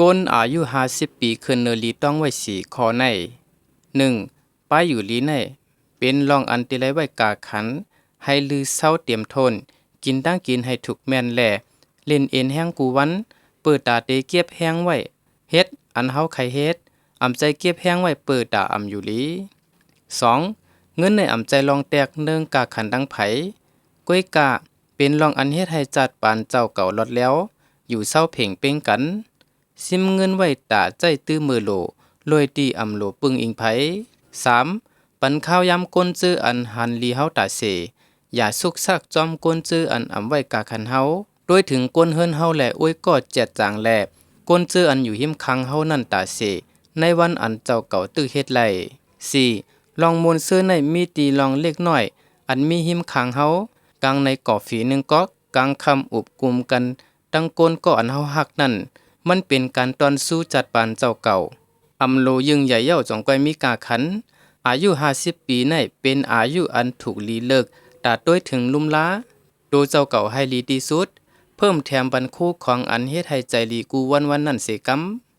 ก้นอายุ50ปีขึ้นเนลีต้องไว้4ข้อใน1ป้ายอยู่ลีในเป็นรองอันติไลไว้กาขันให้ลือเศร้าเตรียมทนกินตั้งกินให้ถูกแม่นแหล่เล่นเอ็นแห้งกูวันเปิดตาเตเก็บแห้งไว้เฮ็ดอันเฮาไขเฮ็ดอำใจเก็บแห้งไว้เปิดตาอำอยู่ลี2เงินในอำใจลองแตกเนื่องกาขันดังไผก้วยกะเป็นรองอันเฮ็ดให้จัดปานเจ้าเก่าลดแล้วอยู่เศร้าเพ่งเป้งกันซิมเงินไว้ตาใจตื้อมือโลลอยตีอำโลปึงอิงไผ3ปันข้าวยำก้นจื้ออันหันลีเฮาตาเสอย่าสุกซักจอมก้นจื้ออันอำไว้กาขันเฮาโดยถึงก้นเฮิรนเฮาแหละอ้วยก็แจดจางแลก้นจื้ออันอยู่หิมคังเฮานั่นตาเสในวันอันเจ้าเก่าตื้อเฮ็ดไล4ลองมวนซื้อในมีตีลองเล็กน้อยอันมีหิมคังเฮากลางในก่อฝีหนึ่งก๊อกกลางคำอุบกุมกันตั้งก้นก็อันเฮาฮักนั่นมันเป็นการตอนสู้จัดปานเจ้าเก่าอำโลยึงใหญ่เย้าจงก้อยมีกาขันอายุ50ปีในเป็นอายุอันถูกลีเลิกตาต้วยถึงลุ่มล้าโดเจ้าเก่าให้ลีที่สุดเพิ่มแถมบันคู่ของอันเฮ็ดให้ใจลีกูวันนั่นเสกำ